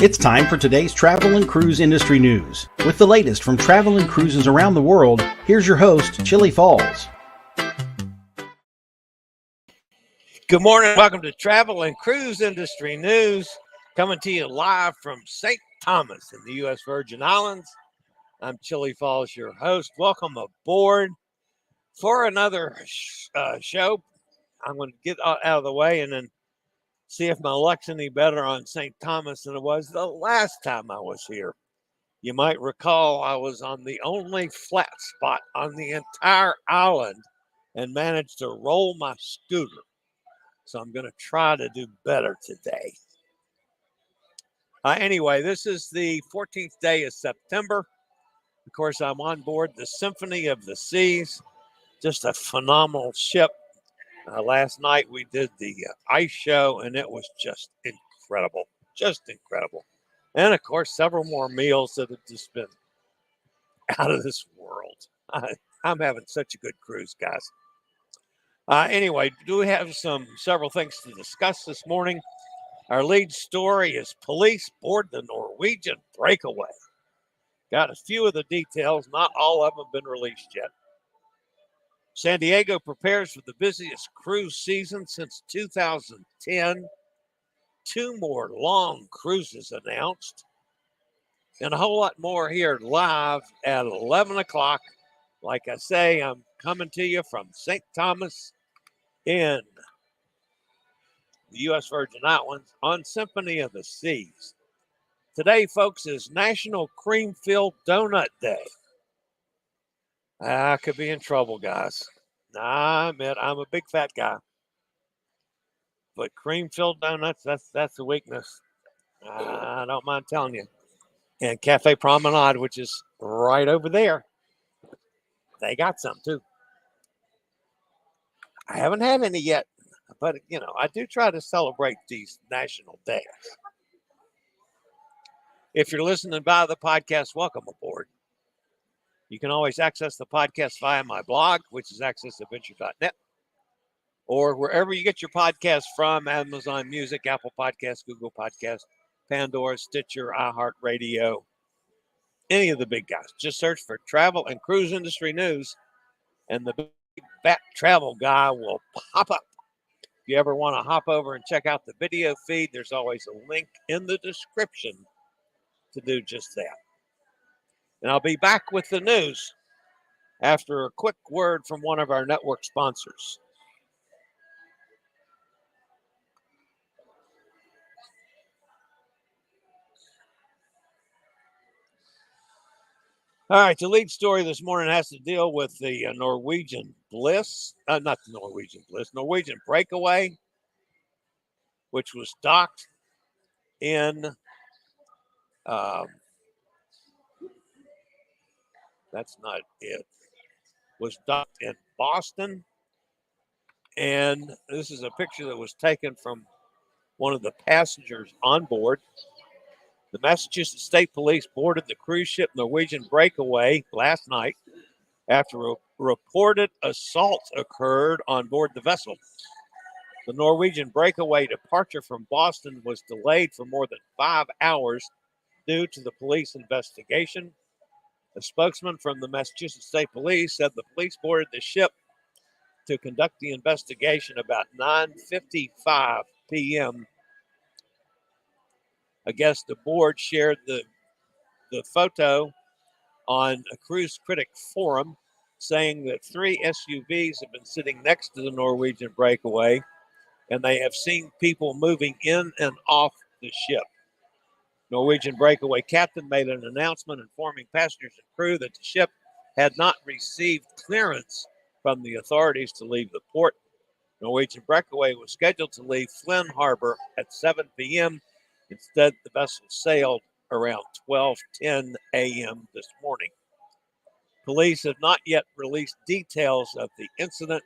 It's time for today's travel and cruise industry news. With the latest from travel and cruises around the world, here's your host, Chillie Falls. Good morning. Welcome to Travel and Cruise Industry News, coming to you live from St. Thomas in the U.S. Virgin Islands. I'm Chillie Falls, your host. Welcome aboard for another show. I'm going to get out of the way and then see if my luck's any better on St. Thomas than it was the last time I was here. You might recall I was on the only flat spot on the entire island and managed to roll my scooter. So I'm going to try to do better today. Anyway, this is the 14th day of September. Of course, I'm on board the Symphony of the Seas. Just a phenomenal ship. Last night we did the ice show, and it was just incredible. Just incredible. And, of course, several more meals that have just been out of this world. I'm having such a good cruise, guys. Anyway, we have several things to discuss this morning. Our lead story is police board the Norwegian Breakaway. Got a few of the details. Not all of them have been released yet. San Diego prepares for the busiest cruise season since 2010. 2 more long cruises announced. And a whole lot more here live at 11 o'clock. Like I say, I'm coming to you from St. Thomas in the U.S. Virgin Islands on Symphony of the Seas. Today, folks, is National Cream-Filled Donut Day. I could be in trouble, guys. I admit I'm a big fat guy. But cream-filled donuts, that's a weakness. I don't mind telling you. And Cafe Promenade, which is right over there, they got some too. I haven't had any yet, but, I do try to celebrate these national days. If you're listening via the podcast, welcome aboard. You can always access the podcast via my blog, which is accessadventure.net, or wherever you get your podcast from, Amazon Music, Apple Podcasts, Google Podcasts, Pandora, Stitcher, iHeartRadio, any of the big guys. Just search for Travel and Cruise Industry News, and the big fat travel guy will pop up. If you ever want to hop over and check out the video feed, there's always a link in the description to do just that. And I'll be back with the news after a quick word from one of our network sponsors. All right, the lead story this morning has to deal with the Norwegian Breakaway, which was docked in, was docked in Boston. And this is a picture that was taken from one of the passengers on board. The Massachusetts State Police boarded the cruise ship Norwegian Breakaway last night after a reported assault occurred on board the vessel. The Norwegian Breakaway departure from Boston was delayed for more than 5 hours due to the police investigation. A spokesman from the Massachusetts State Police said the police boarded the ship to conduct the investigation about 9:55 p.m. I guess the board shared the photo on a Cruise Critic forum, saying that 3 SUVs have been sitting next to the Norwegian Breakaway, and they have seen people moving in and off the ship. Norwegian Breakaway captain made an announcement informing passengers and crew that the ship had not received clearance from the authorities to leave the port. Norwegian Breakaway was scheduled to leave Flynn Harbor at 7 p.m. Instead, the vessel sailed around 12:10 a.m. this morning. Police have not yet released details of the incident.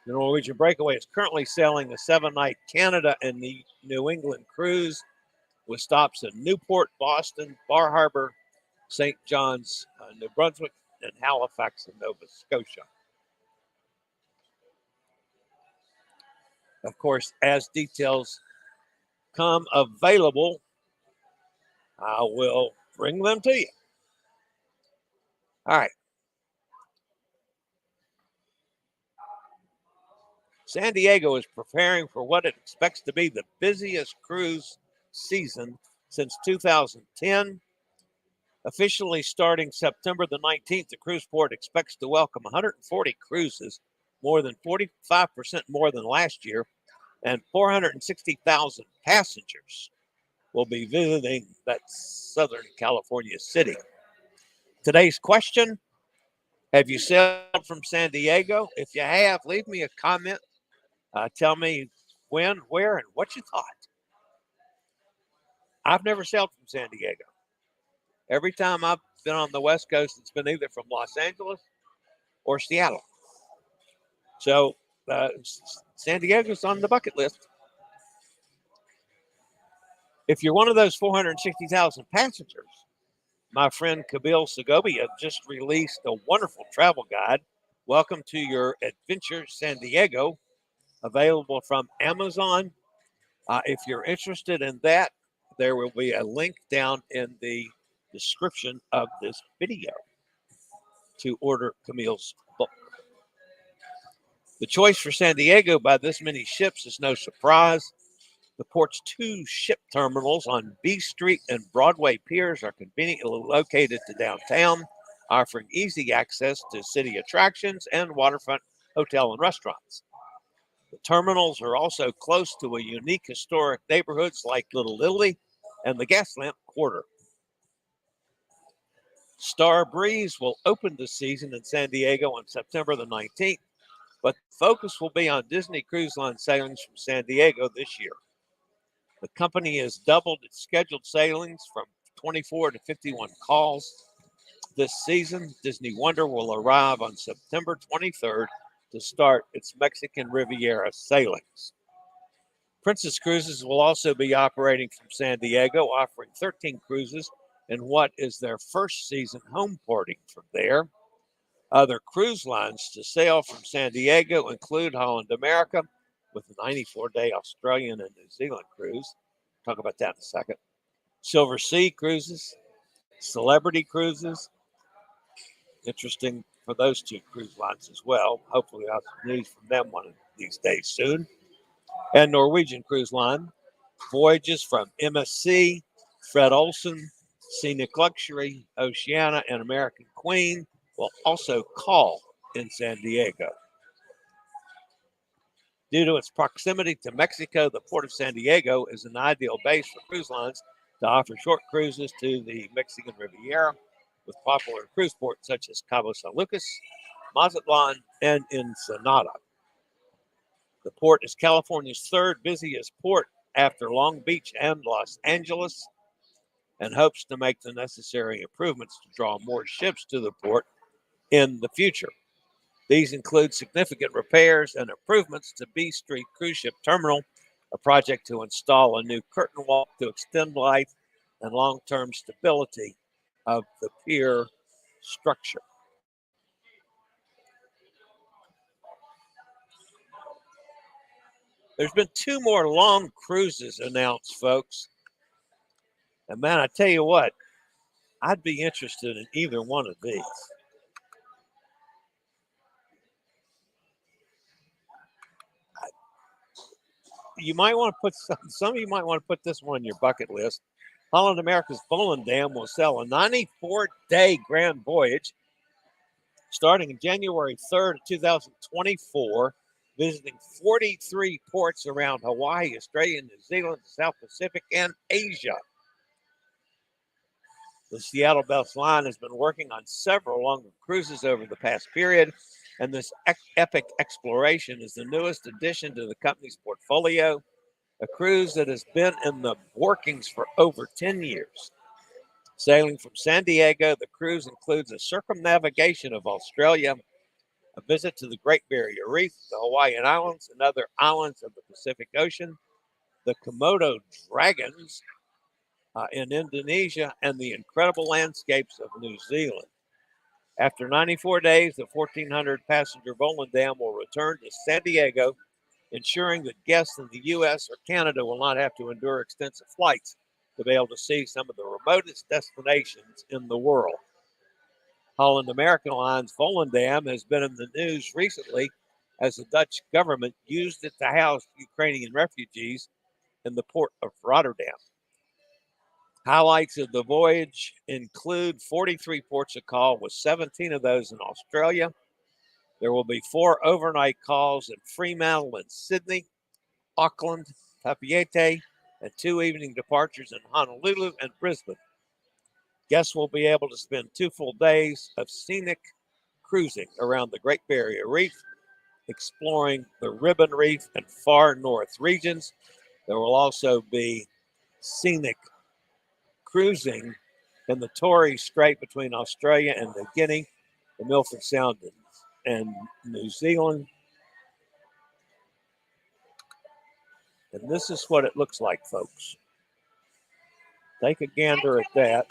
The Norwegian Breakaway is currently sailing a 7-night Canada and the New England cruise with stops in Newport, Boston, Bar Harbor, St. John's, New Brunswick, and Halifax in Nova Scotia. Of course, as details come available, I will bring them to you. All right. San Diego is preparing for what it expects to be the busiest cruise season since 2010. Officially starting September the 19th, the cruise port expects to welcome 140 cruises, more than 45% more than last year, and 460,000 passengers will be visiting that Southern California city. Today's question: have you sailed from San Diego? If you have, leave me a comment. Tell me when, where, and what you thought. I've never sailed from San Diego. Every time I've been on the West Coast, it's been either from Los Angeles or Seattle. So San Diego's on the bucket list. If you're one of those 460,000 passengers, my friend Camille Segobia just released a wonderful travel guide, Welcome to Your Adventure San Diego, available from Amazon. If you're interested in that, there will be a link down in the description of this video to order Camille's book. The choice for San Diego by this many ships is no surprise. The port's two ship terminals on B Street and Broadway piers are conveniently located to downtown, offering easy access to city attractions and waterfront hotel and restaurants. The terminals are also close to a unique historic neighborhoods like Little Italy and the Gaslamp Quarter. Star Breeze will open the season in San Diego on September the 19th, but the focus will be on Disney Cruise Line sailings from San Diego this year. The company has doubled its scheduled sailings from 24 to 51 calls. This season, Disney Wonder will arrive on September 23rd to start its Mexican Riviera sailings. Princess Cruises will also be operating from San Diego, offering 13 cruises in what is their first season home porting from there. Other cruise lines to sail from San Diego include Holland America with a 94-day Australian and New Zealand cruise. Talk about that in a second. Silver Sea Cruises, Celebrity Cruises. Interesting for those two cruise lines as well. Hopefully I'll have some news from them one of these days soon. And Norwegian Cruise Line. Voyages from MSC, Fred Olsen, Scenic Luxury, Oceania, and American Queen will also call in San Diego. Due to its proximity to Mexico, the Port of San Diego is an ideal base for cruise lines to offer short cruises to the Mexican Riviera with popular cruise ports such as Cabo San Lucas, Mazatlan, and Ensenada. The port is California's third busiest port after Long Beach and Los Angeles, and hopes to make the necessary improvements to draw more ships to the port in the future. These include significant repairs and improvements to B Street Cruise Ship Terminal, a project to install a new curtain wall to extend life and long-term stability of the pier structure. There's been two more long cruises announced, folks. And man, I tell you what, I'd be interested in either one of these. You might want to put some of you might want to put this one on your bucket list. Holland America's Volendam will sail a 94-day grand voyage starting January 3rd, 2024, visiting 43 ports around Hawaii, Australia, New Zealand, the South Pacific, and Asia. The Seattle-based line has been working on several longer cruises over the past period, and this epic exploration is the newest addition to the company's portfolio, a cruise that has been in the workings for over 10 years. Sailing from San Diego, the cruise includes a circumnavigation of Australia, a visit to the Great Barrier Reef, the Hawaiian Islands, and other islands of the Pacific Ocean, the Komodo dragons in Indonesia, and the incredible landscapes of New Zealand. After 94 days, the 1,400-passenger Volendam will return to San Diego, ensuring that guests in the U.S. or Canada will not have to endure extensive flights to be able to see some of the remotest destinations in the world. Holland America Line's Volendam has been in the news recently as the Dutch government used it to house Ukrainian refugees in the port of Rotterdam. Highlights of the voyage include 43 ports of call, with 17 of those in Australia. There will be 4 overnight calls in Fremantle and Sydney, Auckland, Papeete, and 2 evening departures in Honolulu and Brisbane. Guests will be able to spend 2 full days of scenic cruising around the Great Barrier Reef, exploring the Ribbon Reef and Far North regions. There will also be scenic cruising in the Torres Strait between Australia and New Guinea, the Milford Sound and New Zealand. And this is what it looks like, folks. Take a gander at that.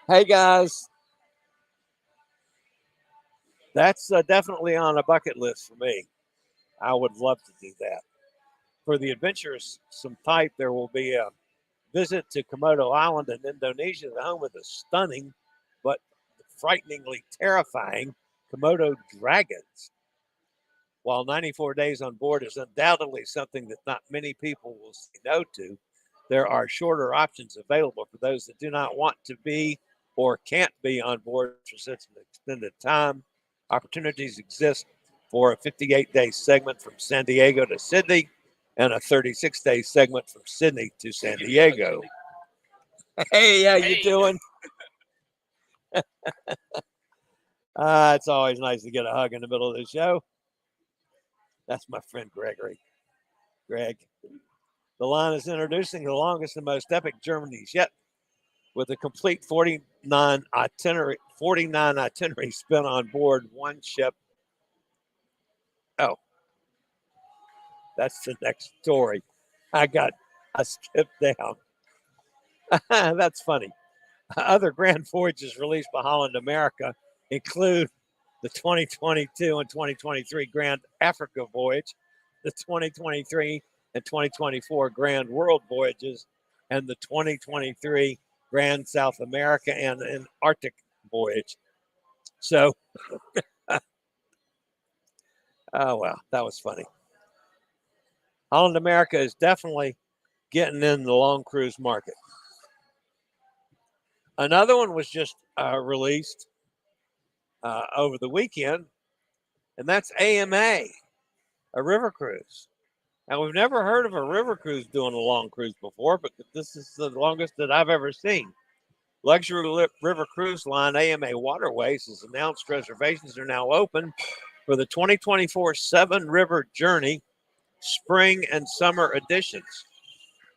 Hey, guys. That's definitely on a bucket list for me. I would love to do that. For the adventurous some type, there will be a visit to Komodo Island in Indonesia, the home of the stunning but frighteningly terrifying Komodo dragons. While 94 days on board is undoubtedly something that not many people will say no to, there are shorter options available for those that do not want to be or can't be on board for such an extended time. Opportunities exist for a 58-day segment from San Diego to Sydney and a 36-day segment from Sydney to San Diego. Hey, how you doing? It's always nice to get a hug in the middle of the show. That's my friend Gregory. Greg. The line is introducing the longest and most epic journeys yet, with a complete 49 itineraries spent on board one ship. Oh, that's the next story. I skipped down. That's funny. Other grand voyages released by Holland America include the 2022 and 2023 Grand Africa Voyage, the 2023 and 2024 Grand World Voyages, and the 2023 Grand South America and Antarctic Voyage. So, oh, well, that was funny. Holland America is definitely getting in the long cruise market. Another one was just released over the weekend, and that's AMA, a river cruise. Now, we've never heard of a river cruise doing a long cruise before, but this is the longest that I've ever seen. Luxury river cruise line AMA Waterways has announced reservations are now open for the 2024 Seven River Journey spring and summer editions.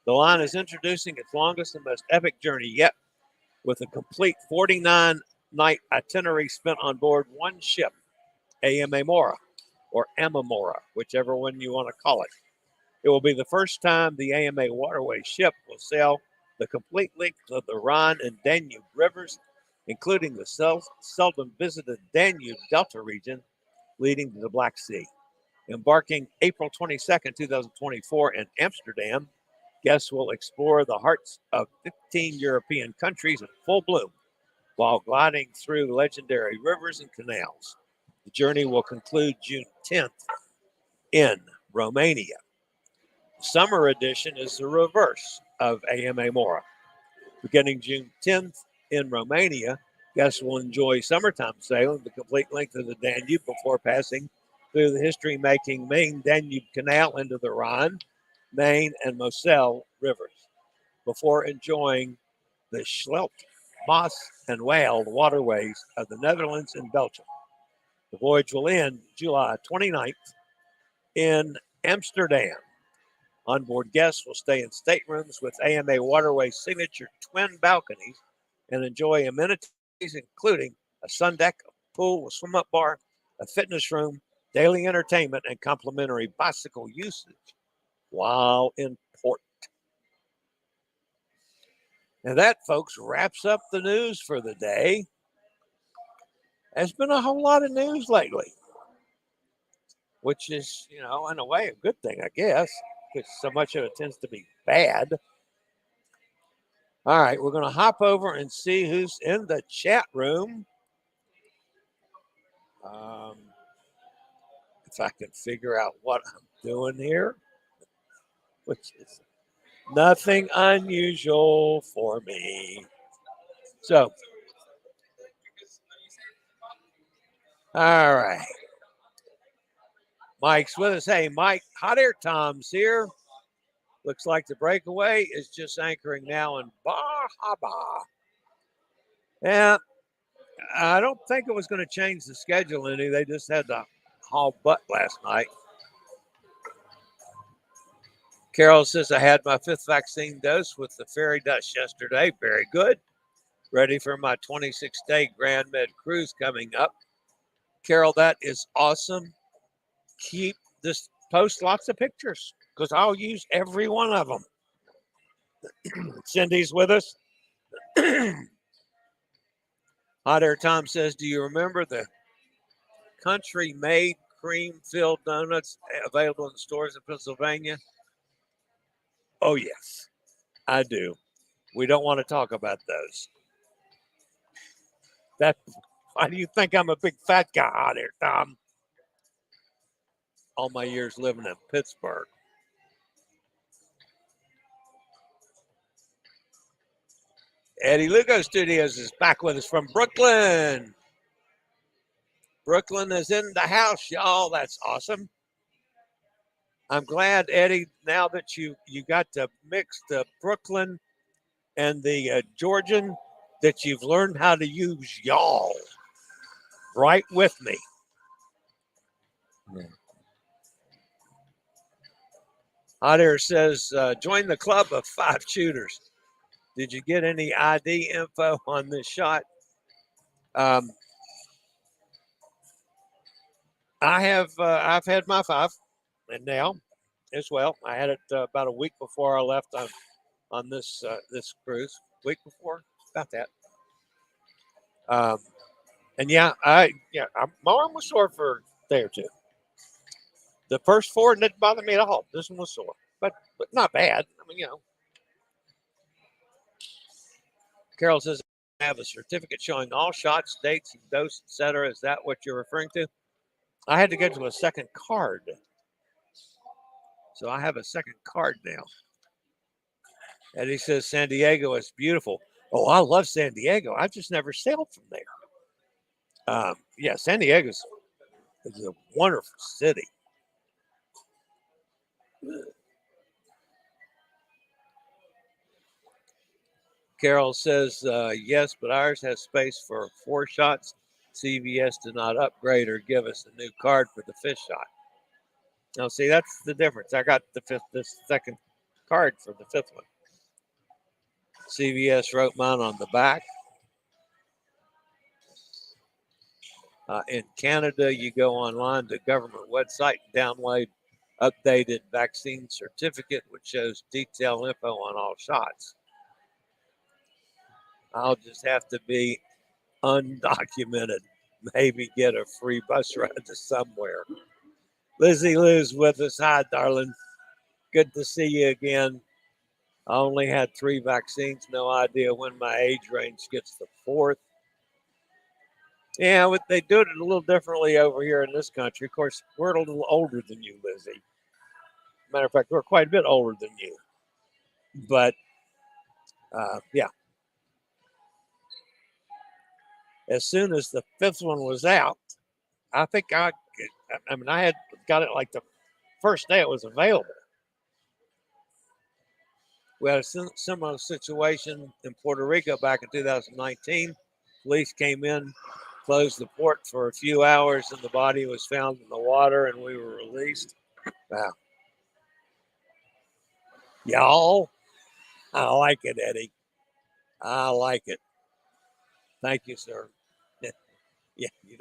The line is introducing its longest and most epic journey yet, with a complete 49-night itinerary spent on board one ship, AMA Mora, or Amamora, whichever one you want to call it. It will be the first time the AMA Waterway ship will sail the complete length of the Rhine and Danube rivers, including the seldom visited Danube Delta region leading to the Black Sea. Embarking April 22nd, 2024 in Amsterdam, guests will explore the hearts of 15 European countries in full bloom while gliding through legendary rivers and canals. The journey will conclude June 10th in Romania. The summer edition is the reverse of AMA Mora. Beginning June 10th in Romania, guests will enjoy summertime sailing the complete length of the Danube before passing through the history-making main Danube Canal into the Rhine, Main, and Moselle rivers, before enjoying the Scheldt, Maas, and Waal waterways of the Netherlands and Belgium. The voyage will end July 29th in Amsterdam. Onboard guests will stay in staterooms with AMA Waterway signature twin balconies and enjoy amenities including a sun deck, a pool, a swim-up bar, a fitness room, daily entertainment, and complimentary bicycle usage while in port. And that, folks, wraps up the news for the day. There's been a whole lot of news lately, which is, in a way, a good thing, I guess, because so much of it tends to be bad. All right, we're going to hop over and see who's in the chat room. If I can figure out what I'm doing here, which is nothing unusual for me. So, all right. Mike's with us. Hey, Mike, Hot Air Tom's here. Looks like the breakaway is just anchoring now in Bahaba. Yeah, I don't think it was going to change the schedule any. They just had to haul butt last night. Carol says, I had my 5th vaccine dose with the ferry dust yesterday. Very good. Ready for my 26-day Grand Med cruise coming up. Carol, that is awesome. Keep this, post lots of pictures because I'll use every one of them. Cindy's with us. Hot Air Tom says, do you remember the country-made cream-filled donuts available in stores in Pennsylvania? Oh, yes, I do. We don't want to talk about those. Why do you think I'm a big fat guy, Hot Air Tom? All my years living in Pittsburgh. Eddie Lugo Studios is back with us from Brooklyn. Brooklyn is in the house, y'all. That's awesome. I'm glad, Eddie, now that you got to mix the Brooklyn and the Georgian, that you've learned how to use y'all right with me. Yeah. Hot Air says, join the club of 5 shooters. Did you get any ID info on this shot? I have. I've had my 5, and now as well. I had it about a week before I left on this this cruise. Week before, about that. And yeah, my arm was sore for a day or 2. The first 4 didn't bother me at all. This one was sore, but not bad. I mean, Carol says, I have a certificate showing all shots, dates, dose, etc. Is that what you're referring to? I had to go to a second card. So I have a second card now. And he says, San Diego is beautiful. Oh, I love San Diego. I've just never sailed from there. Yeah, San Diego is a wonderful city. Carol says, yes, but ours has space for 4 shots. CVS did not upgrade or give us a new card for the 5th shot. Now, see, that's the difference. I got the second card for the 5th one. CVS wrote mine on the back. In Canada, you go online to government website and download updated vaccine certificate, which shows detailed info on all shots. I'll just have to be undocumented, maybe get a free bus ride to somewhere. Lizzie Lou's with us. Hi, darling. Good to see you again. I only had 3 vaccines. No idea when my age range gets the 4th. Yeah, they do it a little differently over here in this country. Of course, we're a little older than you, Lizzie. Matter of fact, we're quite a bit older than you. But, yeah. As soon as the 5th one was out, I think I had got it like the first day it was available. We had a similar situation in Puerto Rico back in 2019. Police came in, closed the port for a few hours, and the body was found in the water, and we were released. Wow. Y'all, I like it, Eddie. I like it. Thank you, sir. Yeah, you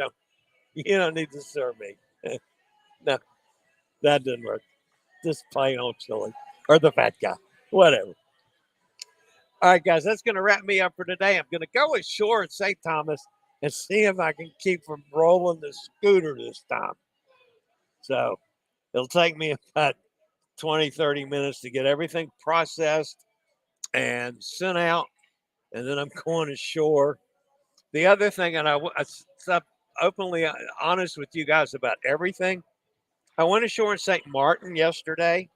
don't need to serve me. No, that didn't work. Just plain old Chillie or the fat guy, whatever. All right, guys, that's going to wrap me up for today. I'm going to go ashore at St. Thomas and see if I can keep from rolling the scooter this time. So it'll take me about 20, 30 minutes to get everything processed and sent out and then I'm going ashore. The other thing, and I stop openly honest with you guys about everything. I went ashore in St. Martin yesterday,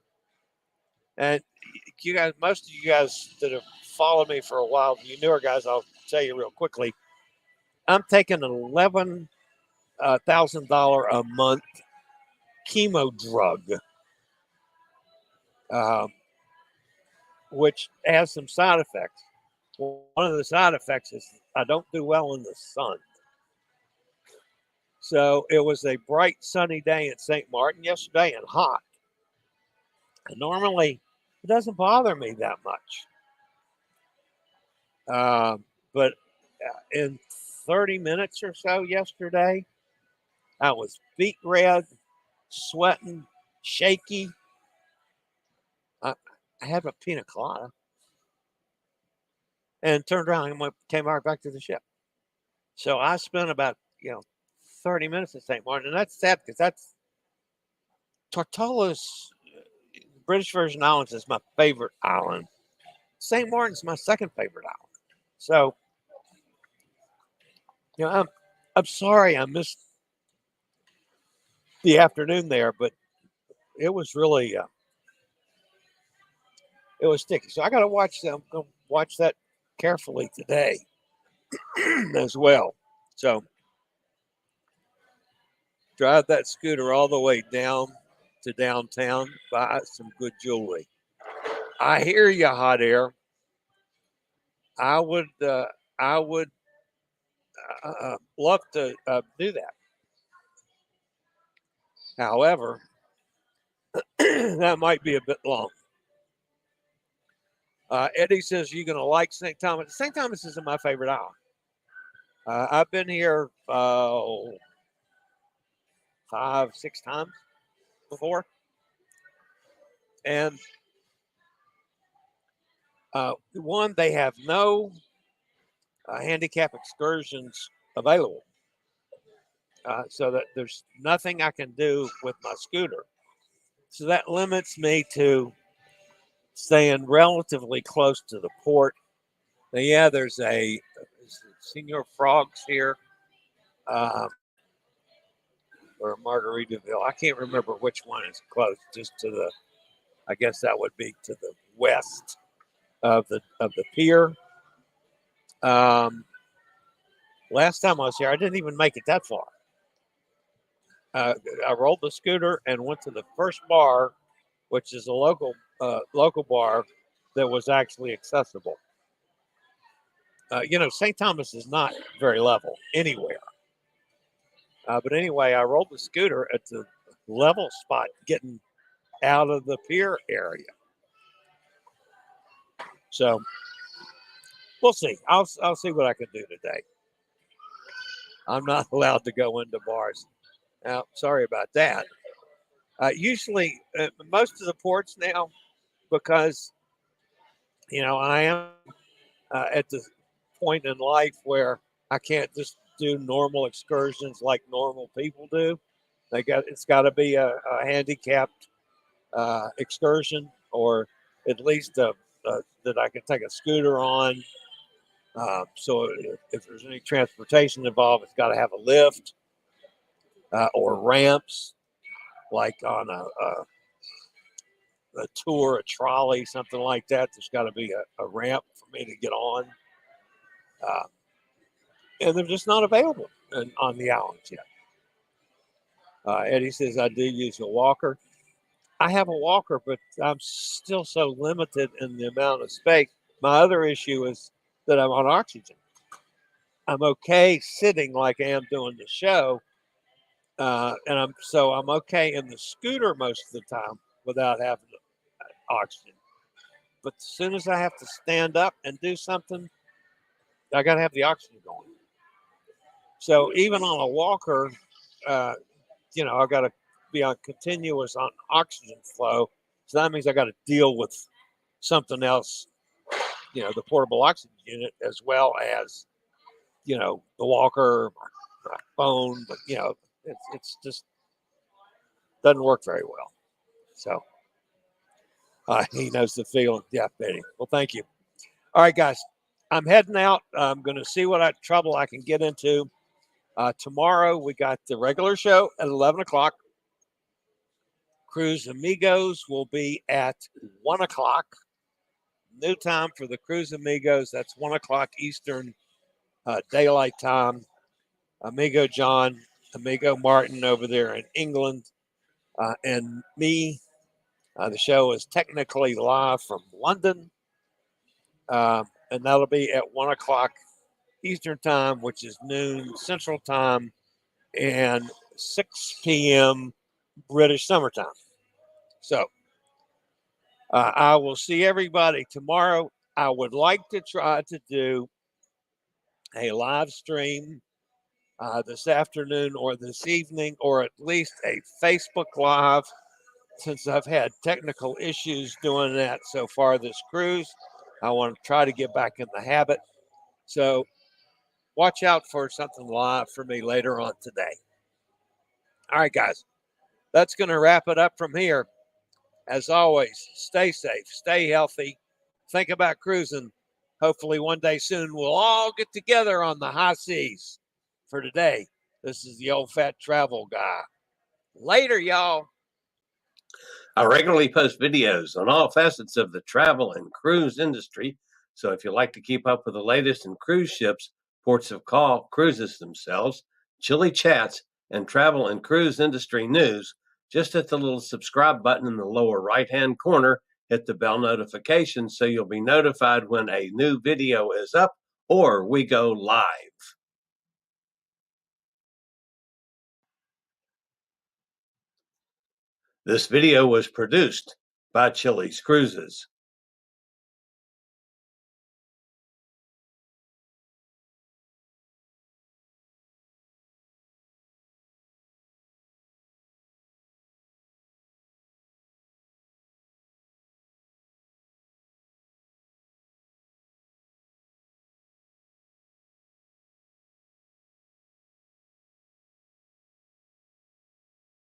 and you guys, most of you guys that have followed me for a while, you newer guys, I'll tell you real quickly. I'm taking an $11,000 a month chemo drug, which has some side effects. One of the side effects is I don't do well in the sun. So it was a bright, sunny day in St. Martin yesterday and hot. And normally, it doesn't bother me that much. But in 30 minutes or so yesterday, I was beet red, sweating, shaky. I had a pina colada and turned around and came right back to the ship. So I spent about 30 minutes in St. Martin, and that's sad because that's Tortola's British Virgin Islands is my favorite island. St. Martin's my second favorite island. So I'm sorry I missed the afternoon there, but it was really it was sticky. So I got to watch them. I'm going to watch that carefully today as well. So drive that scooter all the way down to downtown, buy some good jewelry. I hear you, hot air. I would love to do that. However, that might be a bit long. Eddie says you're going to like St. Thomas. St. Thomas isn't my favorite island. I've been here 5-6 times before. And one, they have no handicap excursions available. So that there's nothing I can do with my scooter. So that limits me to staying relatively close to the port. Now, yeah, there's a Senior Frogs here, or Margaritaville. I can't remember which one is close. Just to the, I guess that would be to the west of the pier. Last time I was here, I didn't even make it that far. I rolled the scooter and went to the first bar, which is a local bar that was actually accessible. St. Thomas is not very level anywhere. But anyway, I rolled the scooter at the level spot getting out of the pier area. So we'll see. I'll see what I can do today. I'm not allowed to go into bars. Now, sorry about that. Usually, most of the ports now, because I am at the point in life where I can't just do normal excursions like normal people do. It's got to be a handicapped excursion, or at least that I can take a scooter on. So if there's any transportation involved, it's got to have a lift or ramps, like on a tour, a trolley, something like that. There's got to be a ramp for me to get on. And they're just not available on the islands yet. Eddie says, I do use a walker. I have a walker, but I'm still so limited in the amount of space. My other issue is that I'm on oxygen. I'm okay sitting like I am doing the show. And I'm okay in the scooter most of the time without having oxygen. But as soon as I have to stand up and do something, I got to have the oxygen going. So even on a walker, I got to be on continuous on oxygen flow. So that means I got to deal with something else, the portable oxygen unit, as well as, the walker, my phone. But, it's just doesn't work very well. So he knows the feeling. Yeah, Betty. Well, thank you. All right, guys. I'm heading out. I'm going to see what trouble I can get into. Tomorrow we got the regular show at 11 o'clock. Cruise Amigos will be at 1 o'clock. New time for the Cruise Amigos. That's 1 o'clock Eastern Daylight Time. Amigo John, Amigo Martin over there in England, and me. The show is technically live from London, and that'll be at 1 o'clock Eastern Time, which is noon Central Time, and 6 p.m. British Summertime. So I will see everybody tomorrow. I would like to try to do a live stream this afternoon or this evening, or at least a Facebook Live, since I've had technical issues doing that so far this cruise. I want to try to get back in the habit. So watch out for something live for me later on today. All right, guys, that's going to wrap it up from here. As always, stay safe, stay healthy, think about cruising. Hopefully one day soon we'll all get together on the high seas. For today, this is the old fat travel guy. Later, y'all. I regularly post videos on all facets of the travel and cruise industry. So if you like to keep up with the latest in cruise ships, ports of call, cruises themselves, Chillie chats, and travel and cruise industry news, just hit the little subscribe button in the lower right-hand corner, hit the bell notification so you'll be notified when a new video is up or we go live. This video was produced by Chillie's Cruises.